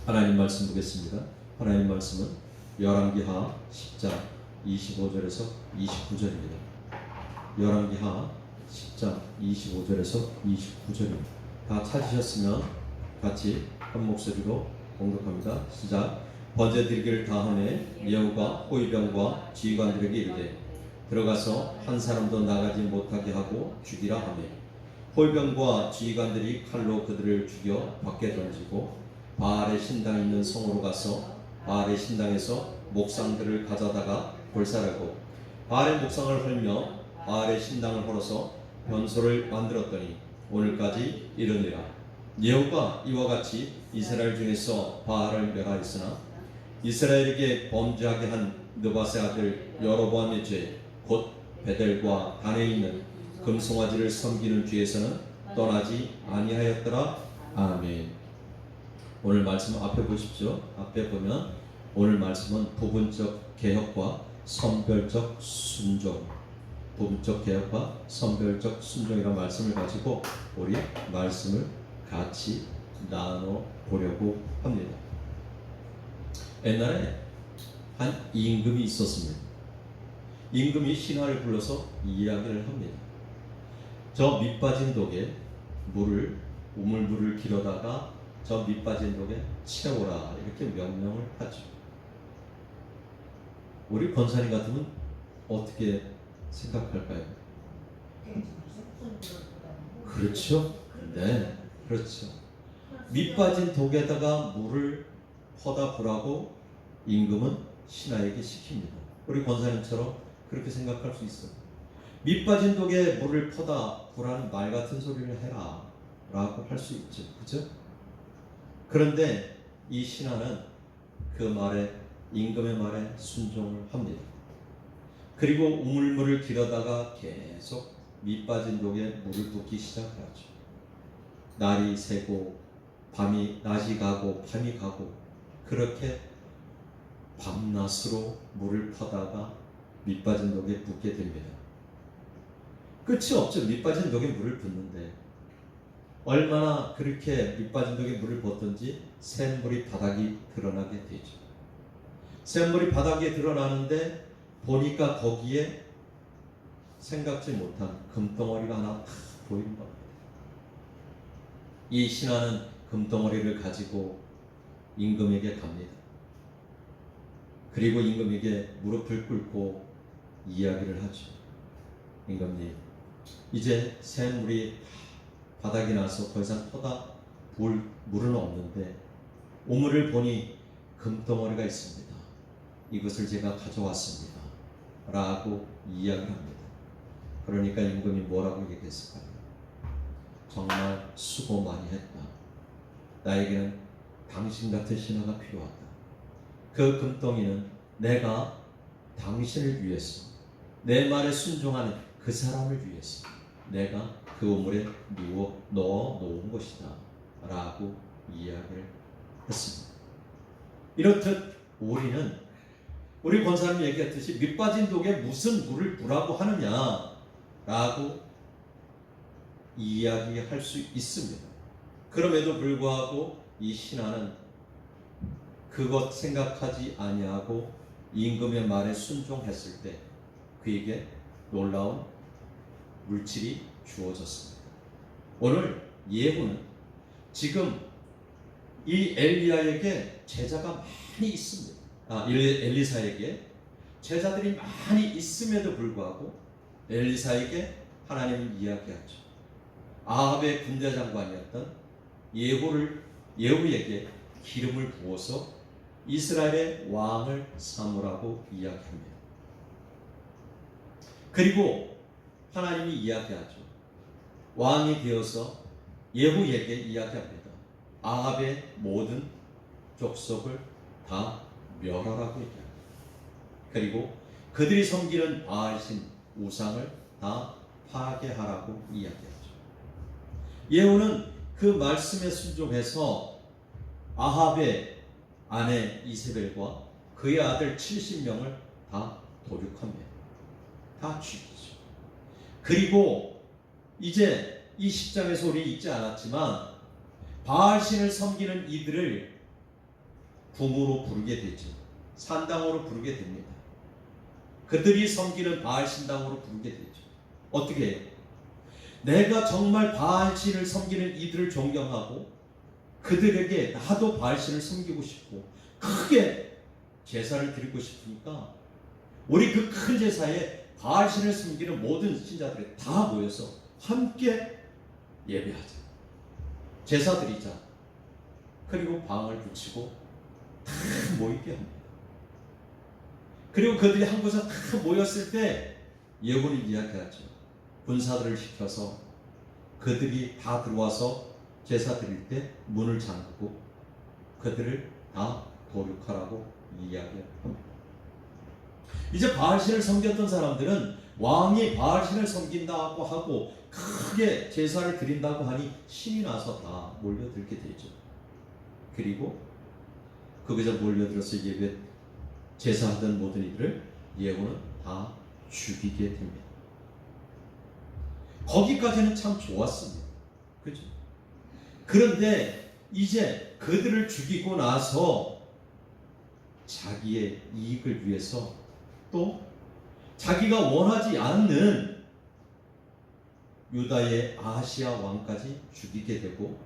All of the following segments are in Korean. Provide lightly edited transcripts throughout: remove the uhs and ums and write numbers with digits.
하나님 말씀 보겠습니다. 하나님 말씀은 열왕기하 10장 25절에서 29절입니다. 열왕기하 10장 25절에서 29절입니다. 다 찾으셨으면 같이 한 목소리로 공독합니다. 시작. 번제 드리기를 다하매 예후가 호위병과 지휘관들에게 이르되 들어가서 한 사람도 나가지 못하게 하고 죽이라 하매 호위병과 지휘관들이 칼로 그들을 죽여 밖에 던지고 바알의 신당 있는 성으로 가서 바알의 신당에서 목상들을 가져다가 볼살하고 바알의 목상을 헐며 바알의 신당을 헐어서 변소를 만들었더니 오늘까지 이르니라. 예후가 이와 같이 이스라엘 중에서 바알을 멸하였으나 이스라엘에게 범죄하게 한 느밧의 아들 여로보암의 죄 곧 베델과 단에 있는 금송아지를 섬기는 죄에서는 떠나지 아니하였더라. 아멘. 오늘 말씀 앞에 보십시오. 앞에 보면 오늘 말씀은 부분적 개혁과 선별적 순종, 부분적 개혁과 선별적 순종이라는 말씀을 가지고 우리 말씀을 같이 나눠 보려고 합니다. 옛날에 한 임금이 있었습니다. 임금이 신하를 불러서 이야기를 합니다. 저 밑빠진 독에 우물물을 길어다가 저 밑빠진 독에 채우라 이렇게 명령을 하죠. 우리 권사님 같으면 어떻게 생각할까요? 그렇죠? 네, 그렇죠. 밑빠진 독에다가 물을 퍼다 부라고 임금은 신하에게 시킵니다. 우리 권사님처럼 그렇게 생각할 수 있어요. 밑빠진 독에 물을 퍼다 부라는 말 같은 소리를 해라 라고 할 수 있죠. 그죠? 그런데 이 신하는 그 말에, 임금의 말에 순종을 합니다. 그리고 우물물을 길어다가 계속 밑빠진 독에 물을 붓기 시작하죠. 날이 새고 낮이 가고 밤이 가고 그렇게 밤낮으로 물을 퍼다가 밑빠진 독에 붓게 됩니다. 끝이 없죠. 밑빠진 독에 물을 붓는데 얼마나 그렇게 밑빠진 독에 물을 붓든지 샘물이 바닥이 드러나게 되죠. 샘물이 바닥에 드러나는데 보니까 거기에 생각지 못한 금덩어리가 하나 탁 보이는 겁니다. 이 신하는 금덩어리를 가지고 임금에게 갑니다. 그리고 임금에게 무릎을 꿇고 이야기를 하죠. 임금님, 이제 샘물이 바닥이 나서 더 이상 퍼다 볼 물은 없는데 우물을 보니 금덩어리가 있습니다. 이것을 제가 가져왔습니다. 라고 이야기를 합니다. 그러니까 임금이 뭐라고 얘기했을까요? 정말 수고 많이 했다. 나에게는 당신 같은 신하가 필요하다. 그 금덩이는 내가 당신을 위해서, 내 말에 순종하는 그 사람을 위해서 내가 그 우물에 넣어 놓은 것이다 라고 이야기를 했습니다. 이렇듯 우리 권사님이 얘기했듯이 밑빠진 독에 무슨 물을 부라고 하느냐 라고 이야기할 수 있습니다. 그럼에도 불구하고 이 신하는 그것 생각하지 아니하고 임금의 말에 순종했을 때 그에게 놀라운 물질이 주어졌습니다. 오늘 예후는 지금 이 엘리야에게 제자가 많이 있습니다. 엘리사에게 제자들이 많이 있음에도 불구하고 엘리사에게 하나님은 이야기하죠. 아합의 군대 장관이었던 예후에게 기름을 부어서 이스라엘의 왕을 삼으라고 이야기합니다. 그리고 하나님이 이야기하죠. 왕이 되어서 예후에게 이야기합니다. 아합의 모든 족속을 다 멸하라고 얘기합니다. 그리고 그들이 섬기는 바알신 우상을 다 파괴하라고 이야기하죠. 예후는 그 말씀에 순종해서 아합의 아내 이세벨과 그의 아들 70명을 다 도륙합니다. 다 죽이죠. 그리고 이제 이 10장에서 우리 읽지 않았지만 바알신을 섬기는 이들을 궁으로 부르게 되죠. 산당으로 부르게 됩니다. 그들이 섬기는 바알 신당으로 부르게 되죠. 어떻게 해요? 내가 정말 바알 신을 섬기는 이들을 존경하고 그들에게 나도 바알 신을 섬기고 싶고 크게 제사를 드리고 싶으니까 우리 그 큰 제사에 바알 신을 섬기는 모든 신자들이 다 모여서 함께 예배하자. 제사 드리자. 그리고 방을 붙이고 다 모이게 합니다. 그리고 그들이 한 곳에 다 모였을 때 예언이 이야기하죠. 군사들을 시켜서 그들이 다 들어와서 제사 드릴 때 문을 잠그고 그들을 다 도륙하라고 이야기합니다. 이제 바알신을 섬겼던 사람들은 왕이 바알신을 섬긴다고 하고 크게 제사를 드린다고 하니 신이 나서 다 몰려들게 되죠. 그리고 거기서 몰려들어서 예배 제사하던 모든 이들을 예후는 다 죽이게 됩니다. 거기까지는 참 좋았습니다. 그렇죠? 그런데 이제 그들을 죽이고 나서 자기의 이익을 위해서 또 자기가 원하지 않는 유다의 아하시아 왕까지 죽이게 되고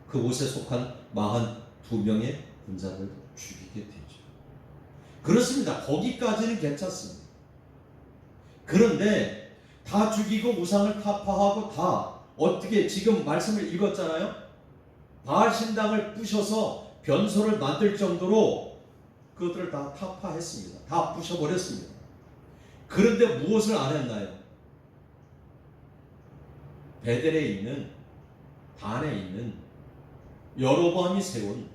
그곳에 속한 42명의 군사들도 죽이게 되죠. 그렇습니다. 거기까지는 괜찮습니다. 그런데 다 죽이고 우상을 타파하고 다 어떻게 지금 말씀을 읽었잖아요. 바알 신당을 부셔서 변소를 만들 정도로 그것들을 다 타파했습니다. 다 부셔버렸습니다. 그런데 무엇을 안 했나요? 베델에 있는 단에 있는 여로보암이 세운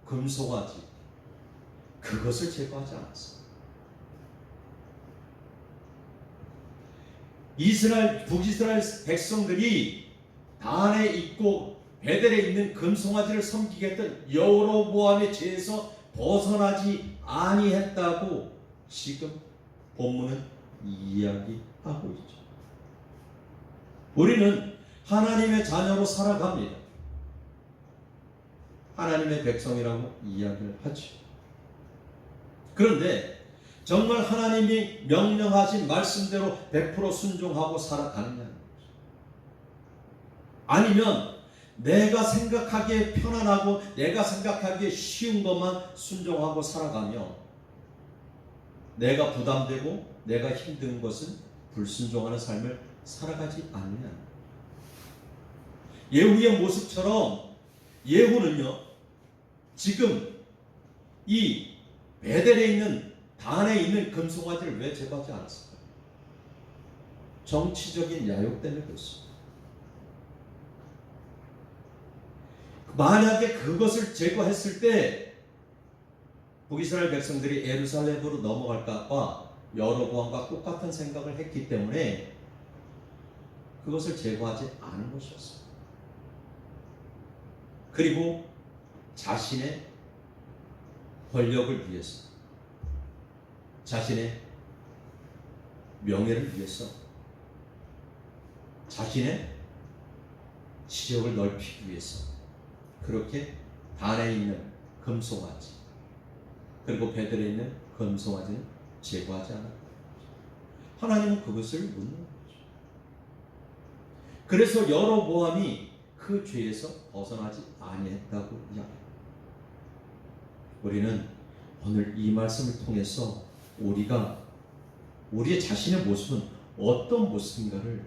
금송아지 그것을 제거하지 않았어요. 북이스라엘 백성들이 단에 있고 베델에 있는 금송아지를 섬기게 했던 여로보암의 죄에서 벗어나지 아니했다고 지금 본문은 이야기하고 있죠. 우리는 하나님의 자녀로 살아갑니다. 하나님의 백성이라고 이야기를 하죠. 그런데 정말 하나님이 명령하신 말씀대로 100% 순종하고 살아가느냐는 거죠. 아니면 내가 생각하기에 편안하고 내가 생각하기에 쉬운 것만 순종하고 살아가며 내가 부담되고 내가 힘든 것은 불순종하는 삶을 살아가지 않느냐. 예후의 모습처럼 예후는요 지금 이 베델에 있는 단에 있는 금송아지를 왜 제거하지 않았을까요? 정치적인 야욕 때문에 그렇습니다. 만약에 그것을 제거했을 때 북이스라엘 백성들이 예루살렘으로 넘어갈까봐 여로보암과 똑같은 생각을 했기 때문에 그것을 제거하지 않은 것이었습니다. 그리고 자신의 권력을 위해서 자신의 명예를 위해서 자신의 지역을 넓히기 위해서 그렇게 단에 있는 금송아지 그리고 베델에 있는 금송아지는 제거하지 않았다. 하나님은 그것을 묻는 거죠. 그래서 여로보암이 그 죄에서 벗어나지 아니했다고 이야기합니다. 우리는 오늘 이 말씀을 통해서 우리가 우리의 자신의 모습은 어떤 모습인가를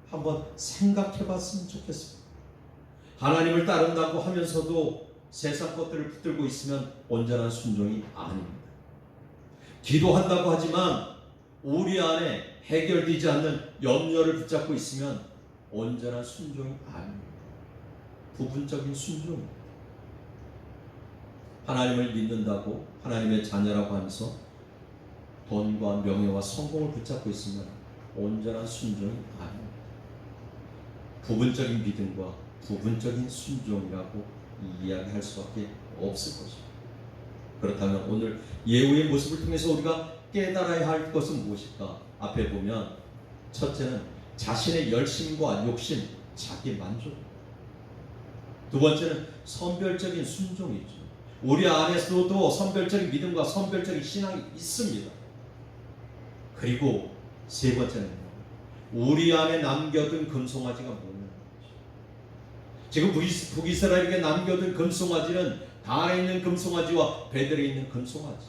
한번 생각해 봤으면 좋겠습니다. 하나님을 따른다고 하면서도 세상 것들을 붙들고 있으면 온전한 순종이 아닙니다. 기도한다고 하지만 우리 안에 해결되지 않는 염려를 붙잡고 있으면 온전한 순종이 아닙니다. 부분적인 순종입니다. 하나님을 믿는다고 하나님의 자녀라고 하면서 돈과 명예와 성공을 붙잡고 있으면 온전한 순종이 아닙니다. 부분적인 믿음과 부분적인 순종이라고 이야기할 수밖에 없을 것입니다. 그렇다면 오늘 예후의 모습을 통해서 우리가 깨달아야 할 것은 무엇일까? 앞에 보면 첫째는 자신의 열심과 욕심, 자기 만족. 두 번째는 선별적인 순종이죠. 우리 안에서도 선별적인 믿음과 선별적인 신앙이 있습니다. 그리고 세 번째는 우리 안에 남겨둔 금송아지가 뭐냐. 지금 북이스라엘에게 남겨둔 금송아지는 단에 있는 금송아지와 베델에 있는 금송아지.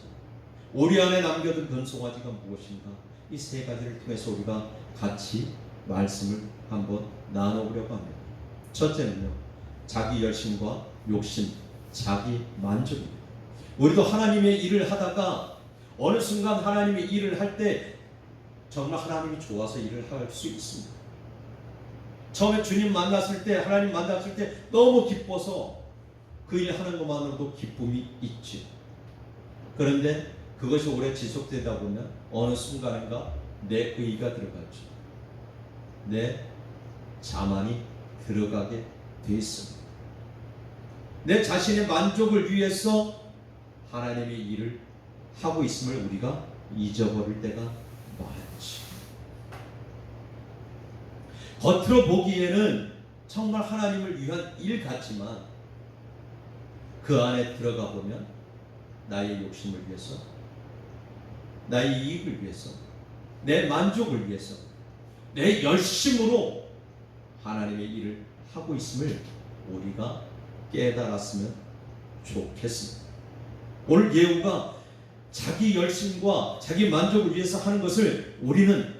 우리 안에 남겨둔 금송아지가 무엇인가? 이 세 가지를 통해서 우리가 같이 말씀을 한번 나눠보려고 합니다. 첫째는요, 자기 열심과 욕심, 자기 만족입니다. 우리도 하나님의 일을 하다가 어느 순간 하나님의 일을 할 때 정말 하나님이 좋아서 일을 할 수 있습니다. 처음에 주님 만났을 때, 하나님 만났을 때 너무 기뻐서 그 일 하는 것만으로도 기쁨이 있죠. 그런데 그것이 오래 지속되다 보면 어느 순간인가 내 의가 들어가죠. 내 자만이 들어가게 돼 있습니다. 내 자신의 만족을 위해서 하나님의 일을 하고 있음을 우리가 잊어버릴 때가 많죠. 겉으로 보기에는 정말 하나님을 위한 일 같지만 그 안에 들어가 보면 나의 욕심을 위해서, 나의 이익을 위해서, 내 만족을 위해서, 내 열심으로 하나님의 일을 하고 있음을 우리가 깨달았으면 좋겠습니다. 오늘 예후가 자기 열심과 자기 만족을 위해서 하는 것을 우리는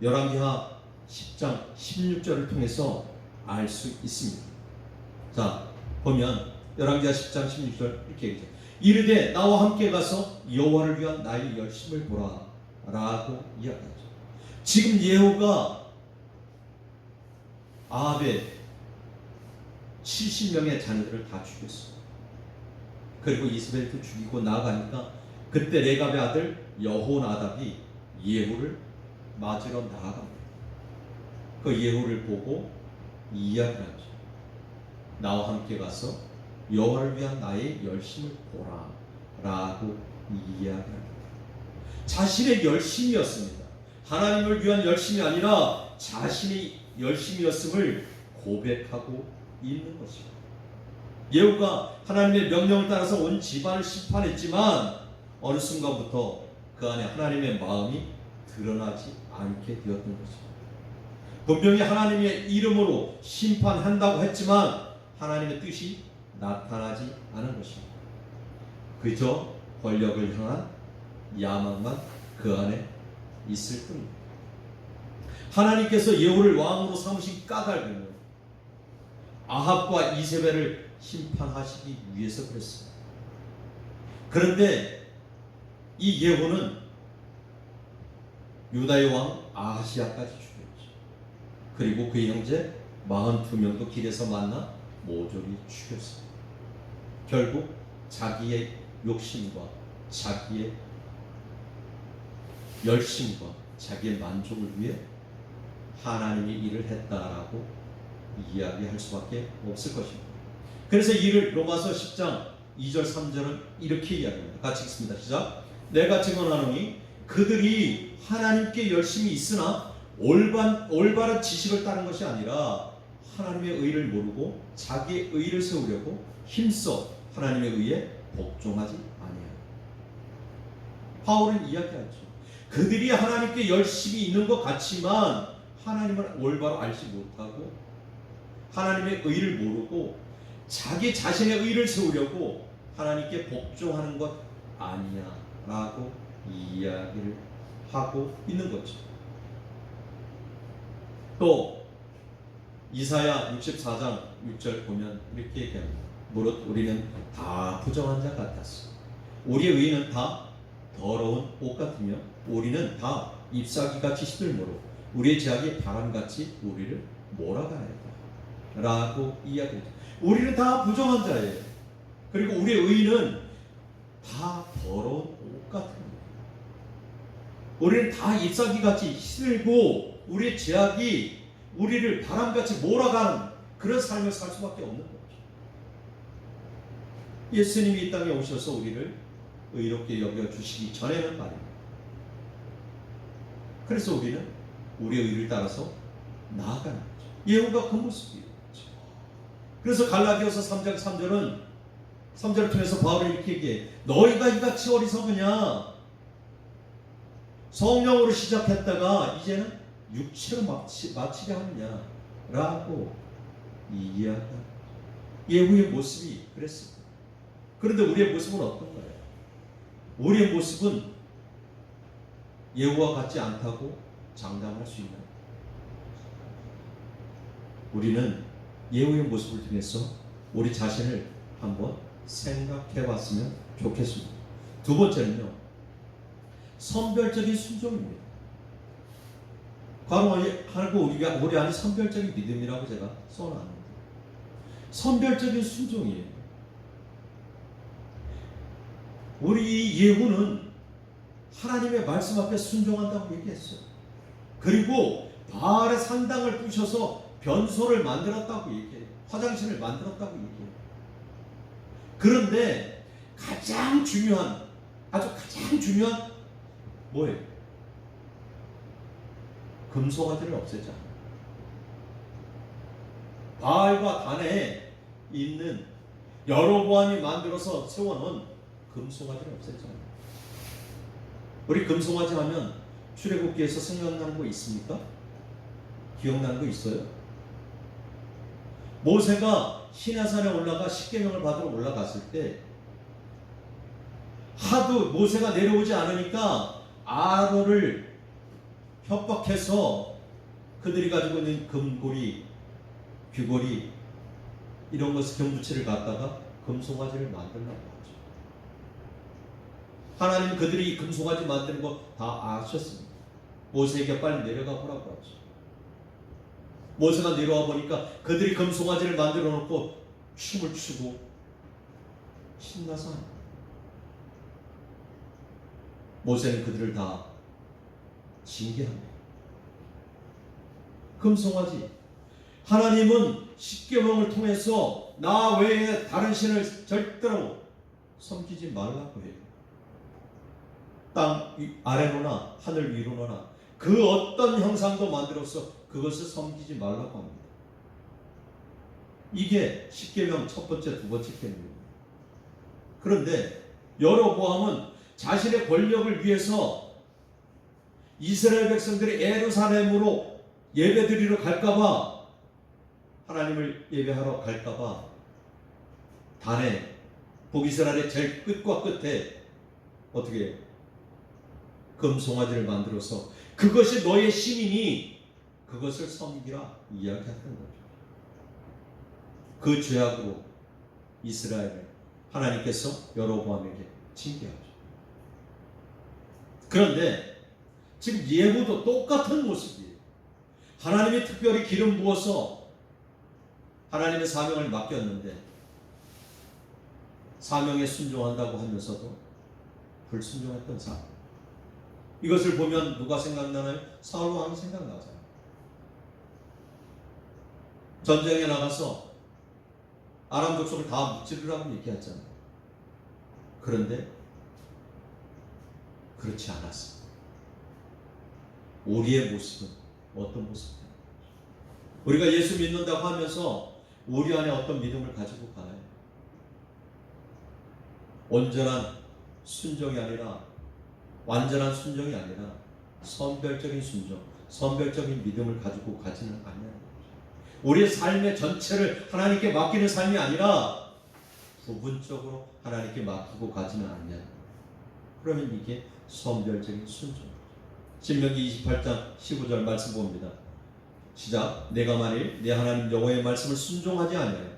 열왕기하 10장 16절을 통해서 알 수 있습니다. 자, 보면 열왕기하 10장 16절 이렇게 얘기해요. 이르되 나와 함께 가서 여호와를 위한 나의 열심을 보라 라고 이야기하죠. 지금 예후가 아합의 70명의 자녀들을 다 죽였어요. 그리고 이스벨도 죽이고 나아가니까 그때 레갑의 아들 여호나답이 예후를 맞으러 나아갑니다. 그 예후를 보고 이야기를 하죠. 나와 함께 가서 여호와를 위한 나의 열심을 보라 라고 이야기합니다. 자신의 열심이었습니다. 하나님을 위한 열심이 아니라 자신의 열심이었음을 고백하고 있는 것입니다. 예후가 하나님의 명령을 따라서 온 집안을 심판했지만 어느 순간부터 그 안에 하나님의 마음이 드러나지 않게 되었던 것입니다. 분명히 하나님의 이름으로 심판한다고 했지만 하나님의 뜻이 나타나지 않은 것입니다. 그저 권력을 향한 야망만 그 안에 있을 뿐입니다. 하나님께서 예후를 왕으로 삼으신 까닭은 아합과 이세벨을 심판하시기 위해서 그랬습니다. 그런데 이 예후는 유다의 왕 아하시야까지 죽였죠. 그리고 그의 형제 42명도 길에서 만나 모조리 죽였어요. 결국 자기의 욕심과 자기의 열심과 자기의 만족을 위해 하나님의 일을 했다라고 이야기할 수밖에 없을 것입니다. 그래서 이를 로마서 10장 2절 3절은 이렇게 이야기합니다. 같이 읽습니다. 시작. 내가 증언하노니 그들이 하나님께 열심히 있으나 올바른 지식을 따른 것이 아니라 하나님의 의를 모르고 자기의 의를 세우려고 힘써 하나님의 의에 복종하지 아니하라. 바울은 이야기하죠. 그들이 하나님께 열심히 있는 것 같지만 하나님을 올바로 알지 못하고 하나님의 의를 모르고 자기 자신의 의를 세우려고 하나님께 복종하는 것 아니야 라고 이야기를 하고 있는 거죠. 또 이사야 64장 6절 보면 이렇게 얘기합니다. 무릇 우리는 다 부정한 자 같았어. 우리의 의는 다 더러운 옷 같으며 우리는 다 잎사귀같이 시들므로 우리의 제약이 바람같이 우리를 몰아가나이다 라고 이야기합니다. 우리는 다 부정한 자예요. 그리고 우리의 의는 다 더러운 옷 같은 거예요. 우리는 다 잎사귀같이 시들고 우리의 제약이 우리를 바람같이 몰아가는 그런 삶을 살 수밖에 없는 거죠. 예수님이 이 땅에 오셔서 우리를 의롭게 여겨주시기 전에는 말입니다. 그래서 우리는 우리의 의를 따라서 나아가는 거죠. 예후가 그 모습이에요. 그래서 갈라디아서 3장 3절은 3절을 통해서 바울이 이렇게 얘기해. 너희가 이같이 어리석으냐? 성령으로 시작했다가 이제는 육체로 마치려 하느냐? 라고 이야기합니다. 예후의 모습이 그랬습니다. 그런데 우리의 모습은 어떤 거예요? 우리의 모습은 예후와 같지 않다고 장담할 수 있나요? 우리는 예후의 모습을 통해서 우리 자신을 한번 생각해 봤으면 좋겠습니다. 두 번째는요, 선별적인 순종입니다. 하고 우리 안에 선별적인 믿음이라고 제가 써놨는데, 선별적인 순종이에요. 우리 예후는 하나님의 말씀 앞에 순종한다고 얘기했어요. 그리고 바알의 산당을 부셔서 변소를 만들었다고 얘기해요. 화장실을 만들었다고 얘기해요. 그런데 가장 중요한 뭐예요? 금송아지를 없애자. 바알과 단에 있는 여로보암이 만들어서 세워놓은 금송아지를 없앴잖아요. 우리 금송아지 하면 출애굽기에서 생각나는 거 있습니까? 기억나는 거 있어요? 모세가 시내산에 올라가 십계명을 받으러 올라갔을 때 하도 모세가 내려오지 않으니까 아론을 협박해서 그들이 가지고 있는 금고리, 귀고리 이런 것을 경부치를 갖다가 금송아지를 만들라고 하죠. 하나님 그들이 금송아지 만드는 거 다 아셨습니다. 모세에게 빨리 내려가 보라고 하죠. 모세가 내려와 보니까 그들이 금송아지를 만들어 놓고 춤을 추고 신나서 합니다. 모세는 그들을 다 징계합니다. 금송아지, 하나님은 십계명을 통해서 나 외에 다른 신을 절대로 섬기지 말라고 해요. 땅 아래로나 하늘 위로나 그 어떤 형상도 만들어서 그것을 섬기지 말라고 합니다. 이게 십계명 첫 번째, 두 번째 계명입니다. 그런데 여로보암은 자신의 권력을 위해서 이스라엘 백성들이 예루살렘으로 예배드리러 갈까봐, 하나님을 예배하러 갈까봐 단에 북이스라엘의 제일 끝과 끝에 어떻게 해요? 금송아지를 만들어서 그것이 너의 신이니 그것을 섬기라 이야기했던 거죠. 그 죄악으로 이스라엘을 하나님께서 여로보암에게 징계하죠. 그런데 지금 예후도 똑같은 모습이에요. 하나님이 특별히 기름 부어서 하나님의 사명을 맡겼는데 사명에 순종한다고 하면서도 불순종했던 사람. 이것을 보면 누가 생각나나요? 사울 왕이 생각나잖아요. 전쟁에 나가서 아람 족속을 다 무찌르라고 얘기했잖아요. 그런데 그렇지 않았어요. 우리의 모습은 어떤 모습입니까? 우리가 예수 믿는다고 하면서 우리 안에 어떤 믿음을 가지고 가요? 온전한 순종이 아니라, 완전한 순종이 아니라 선별적인 순종, 선별적인 믿음을 가지고 가지는 않냐는 거죠. 우리의 삶의 전체를 하나님께 맡기는 삶이 아니라 부분적으로 하나님께 맡기고 가지는 않냐는 거죠. 그러면 이게 선별적인 순종. 신명기 28장 15절 말씀 봅니다. 시작. 내가 만일 내 하나님 여호와의 말씀을 순종하지 아니하여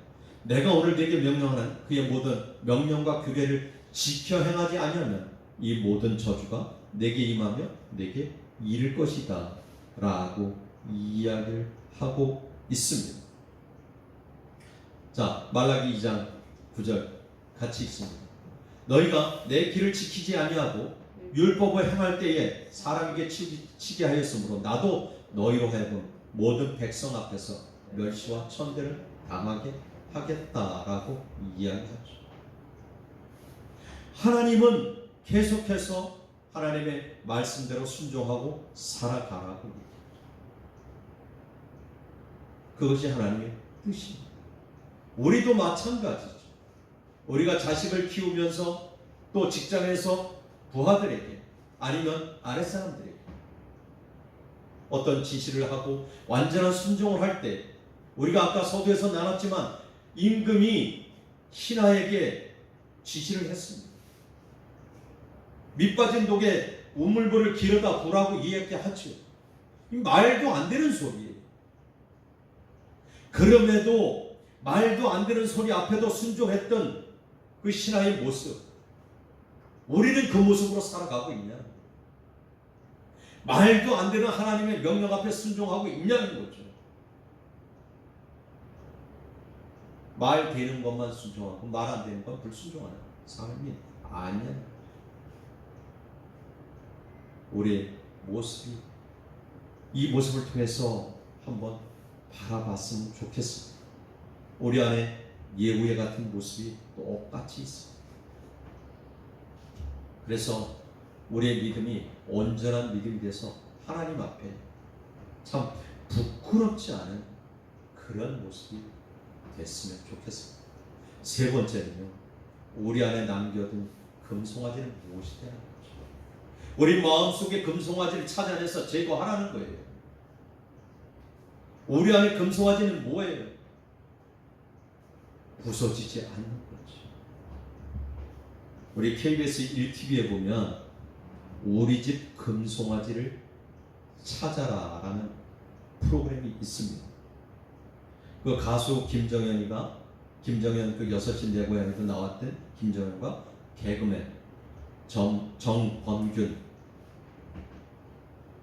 내가 오늘 네게 명령하는 그의 모든 명령과 규례를 지켜 행하지 아니하면 이 모든 저주가 내게 임하며 내게 이를 것이다 라고 이야기를 하고 있습니다. 자, 말라기 2장 9절 같이 읽습니다. 너희가 내 길을 지키지 아니하고 율법을 행할 때에 사람에게 치게 하였으므로 나도 너희로 하여금 모든 백성 앞에서 멸시와 천대를 당하게 하겠다라고 이야기하죠. 하나님은 계속해서 하나님의 말씀대로 순종하고 살아가라고 얘기합니다. 그것이 하나님의 뜻입니다. 우리도 마찬가지죠. 우리가 자식을 키우면서 또 직장에서 부하들에게 아니면 아랫사람들에게 어떤 지시를 하고 완전한 순종을 할 때 우리가 아까 서두에서 나눴지만 임금이 신하에게 지시를 했습니다. 밑빠진 독에 우물물을 기르다 부라고 이야기하죠. 말도 안 되는 소리예요. 그럼에도 말도 안 되는 소리 앞에도 순종했던 그 신하의 모습, 우리는 그 모습으로 살아가고 있냐? 말도 안 되는 하나님의 명령 앞에 순종하고 있냐는 거죠. 말 되는 것만 순종하고 말 안 되는 건 불순종하는 사람이 아니야. 우리의 모습이 이 모습을 통해서 한번 바라봤으면 좋겠습니다. 우리 안에 예후에 같은 모습이 똑같이 있습니다. 그래서 우리의 믿음이 온전한 믿음이 돼서 하나님 앞에 참 부끄럽지 않은 그런 모습이 됐으면 좋겠습니다. 세 번째는요, 우리 안에 남겨둔 금송아지는 무엇이 되는 거죠? 우리 마음속에 금송아지를 찾아내서 제거하라는 거예요. 우리 안에 금송아지는 뭐예요? 부서지지 않는 거죠. 우리 KBS 1TV에 보면 우리 집 금송아지를 찾아라라는 프로그램이 있습니다. 그 가수 김정현 그 6시 내 고향에도 나왔던 김정현과 개그맨 정범균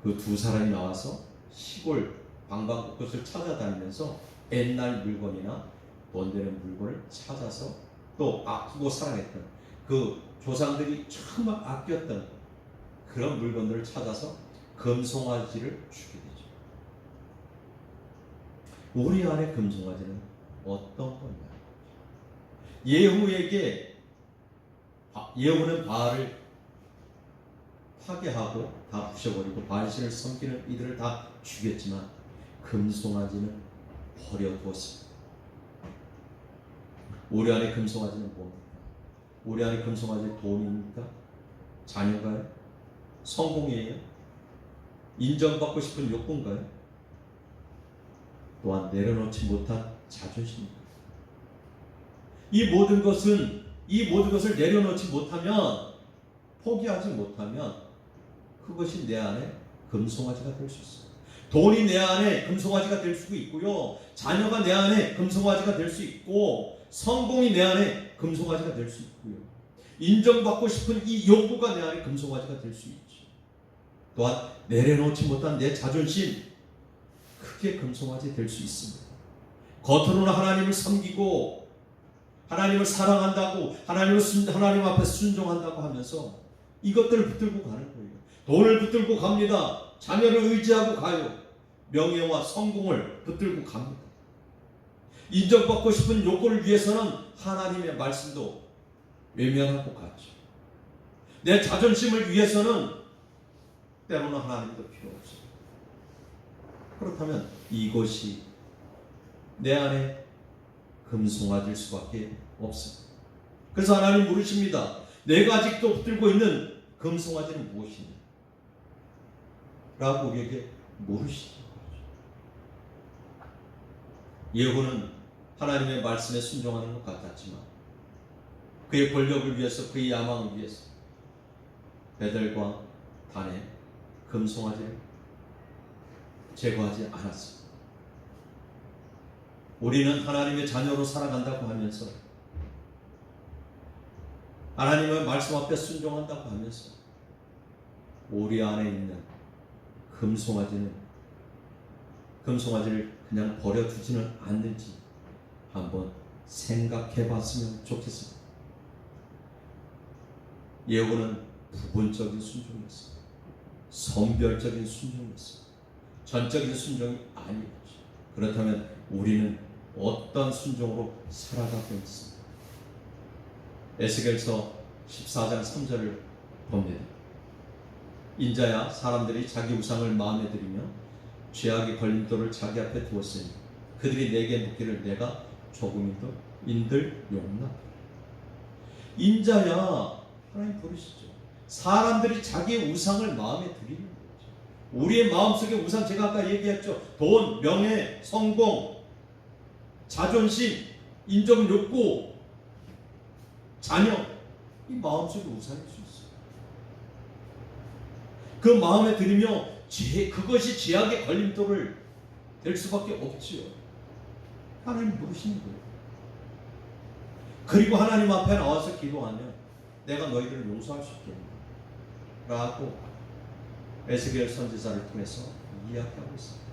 그 두 사람이 나와서 시골 방방곳곳을 찾아다니면서 옛날 물건이나 돈 되는 물건을 찾아서 또 아끼고 사랑했던 그 조상들이 정말 아꼈던 그런 물건들을 찾아서 금송아지를 주게 되죠. 우리 안에 금송아지는 어떤 거냐? 예후는 바알을 파괴하고 다 부셔버리고 바알신을 섬기는 이들을 다 죽였지만 금송아지는 버려두었습니다. 우리 안에 금송아지는 뭡니까? 우리 안에 금송아지 돈입니까? 자녀가요? 성공이에요? 인정받고 싶은 욕구인가요? 또한 내려놓지 못한 자존심입니다. 이 모든 것을 내려놓지 못하면, 포기하지 못하면 그것이 내 안에 금송아지가 될 수 있어요. 돈이 내 안에 금송아지가 될 수 있고요, 자녀가 내 안에 금송아지가 될 수 있고, 성공이 내 안에 금송아지가 될 수 있고요, 인정받고 싶은 이 욕구가 내 안에 금송아지가 될 수 있죠. 또한 내려놓지 못한 내 자존심, 크게 금송아지 될 수 있습니다. 겉으로는 하나님을 섬기고 하나님을 사랑한다고, 하나님 앞에 순종한다고 하면서 이것들을 붙들고 가는 거예요. 돈을 붙들고 갑니다. 자녀를 의지하고 가요. 명예와 성공을 붙들고 갑니다. 인정받고 싶은 욕구를 위해서는 하나님의 말씀도 외면하고 갔죠. 내 자존심을 위해서는 때로는 하나님도 필요 없어요. 그렇다면 이것이 내 안에 금송아질 수밖에 없습니다. 그래서 하나님 물으십니다. 내가 아직도 붙들고 있는 금송아지는 무엇이냐? 라고 우리에게 물으시죠. 예후는 하나님의 말씀에 순종하는 것 같았지만 그의 권력을 위해서, 그의 야망을 위해서 베델과 단의 금송아지를 제거하지 않았습니다. 우리는 하나님의 자녀로 살아간다고 하면서, 하나님의 말씀 앞에 순종한다고 하면서 우리 안에 있는 금송아지를 그냥 버려두지는 않는지 한번 생각해 봤으면 좋겠습니다. 예후는 부분적인 순종이었습니다. 선별적인 순종이었습니다. 전적인 순종이 아니었죠. 그렇다면 우리는 어떤 순종으로 살아가고 있습니다. 에스겔서 14장 3절을 봅니다. 인자야, 사람들이 자기 우상을 마음에 들이며 죄악의 걸림돌을 자기 앞에 두었으니 그들이 내게 묻기를 내가 조금인들 용납. 인자야 하나님 부르시죠. 사람들이 자기의 우상을 마음에 들이는 거죠. 우리의 마음속에 우상, 제가 아까 얘기했죠. 돈, 명예, 성공, 자존심, 인정 욕구, 자녀, 이 마음속에 우상일 수 있어요. 그 마음에 들이며 그것이 죄악의 걸림돌을 될 수밖에 없지요. 하나님 부르시는 거예요. 그리고 하나님 앞에 나와서 기도하면 내가 너희들을 용서할 수 있겠나 라고 에스겔 선지자를 통해서 이야기하고 있습니다.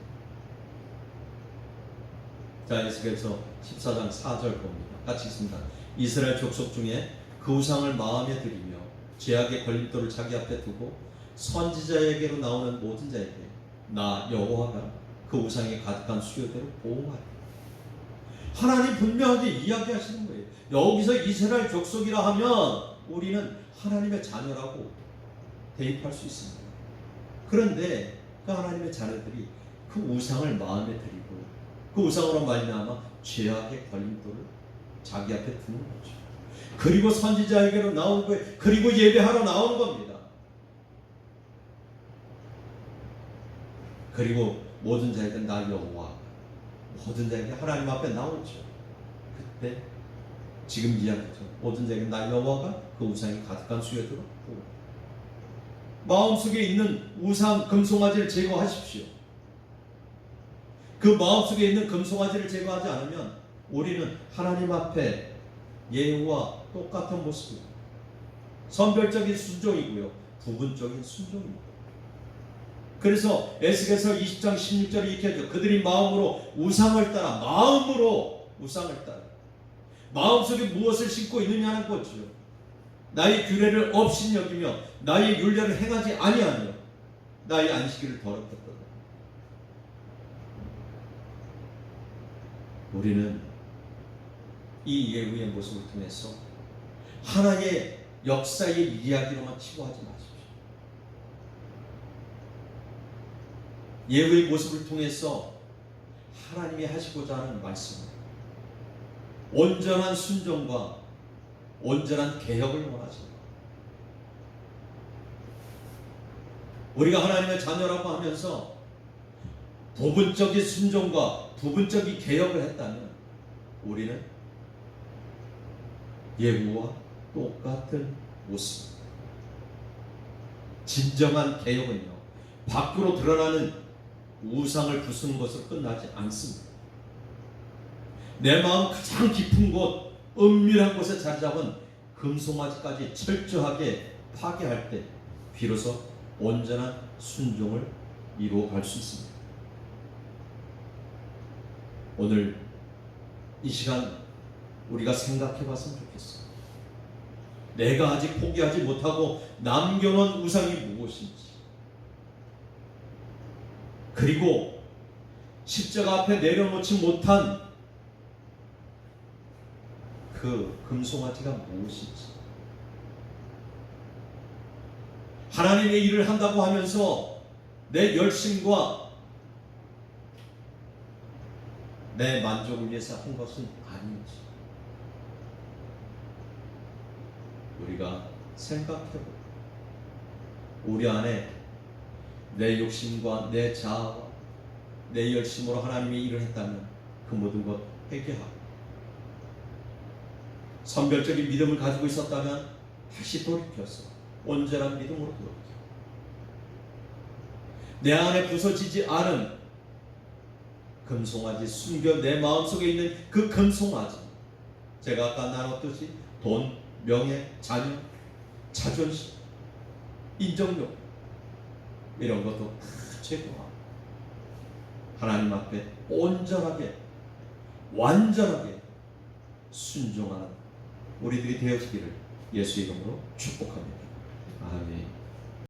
자, 에스겔서 14장 4절 봅니다. 같이 읽습니다. 이스라엘 족속 중에 그 우상을 마음에 들이며 죄악의 걸림돌을 자기 앞에 두고 선지자에게로 나오는 모든 자에게 나 여호와가 그 우상에 가득한 수요대로 보응하리. 하나님 분명하게 이야기하시는 거예요. 여기서 이스라엘 족속이라 하면 우리는 하나님의 자녀라고 대입할 수 있습니다. 그런데 그 하나님의 자녀들이 그 우상을 마음에 들이고 그 우상으로 말미암아 죄악의 걸림돌을 자기 앞에 두는 거죠. 그리고 선지자에게로 나오는 거예요. 그리고 예배하러 나오는 겁니다. 그리고 모든 자에게 나 여호와, 모든 자에게 하나님 앞에 나오죠. 그때 지금 이야기죠. 모든 자에게 나 여호와가 그 우상이 가득한 수요대로 마음속에 있는 우상 금송아지를 제거하십시오. 그 마음속에 있는 금송아지를 제거하지 않으면 우리는 하나님 앞에 예후와 똑같은 모습이고 선별적인 순종이고요, 부분적인 순종입니다. 그래서 에스겔서 20장 16절에 이렇게 하죠. 그들이 마음으로 우상을 따라, 마음으로 우상을 따라, 마음속에 무엇을 심고 있느냐는 거죠. 나의 규례를 없인 여기며 나의 율례를 행하지 아니하며 나의 안식일을 더럽혔다. 우리는 이 예후의 모습을 통해서 하나님의 역사의 이야기로만 치부하지 마십시오. 예후의 모습을 통해서 하나님이 하시고자 하는 말씀은 온전한 순종과 온전한 개혁을 원하십니다. 우리가 하나님의 자녀라고 하면서 부분적인 순종과 부분적인 개혁을 했다면 우리는 예후와 똑같은 모습. 진정한 개혁은요, 밖으로 드러나는 우상을 부수는 것으로 끝나지 않습니다. 내 마음 가장 깊은 곳, 은밀한 곳에 자리 잡은 금송아지까지 철저하게 파괴할 때 비로소 온전한 순종을 이루어갈 수 있습니다. 오늘 이 시간 우리가 생각해 봤으면 좋겠어요. 내가 아직 포기하지 못하고 남겨놓은 우상이 무엇인지, 그리고 십자가 앞에 내려놓지 못한 그 금송아지가 무엇인지, 하나님의 일을 한다고 하면서 내 열심과 내 만족을 위해서 한 것은 아닌지 우리가 생각해보고, 우리 안에 내 욕심과 내 자아와 내 열심으로 하나님의 일을 했다면 그 모든 것 회개하고, 선별적인 믿음을 가지고 있었다면 다시 돌이켜서 온전한 믿음으로 돌이켜, 내 안에 부서지지 않은 금송아지, 숨겨 내 마음속에 있는 그 금송아지, 제가 아까 나눴듯이 돈, 명예, 자녀, 자존심, 인정력, 이런 것도 다 제거하고 하나님 앞에 온전하게, 완전하게 순종하는 우리들이 되어지기를 예수 이름으로 축복합니다. 아멘.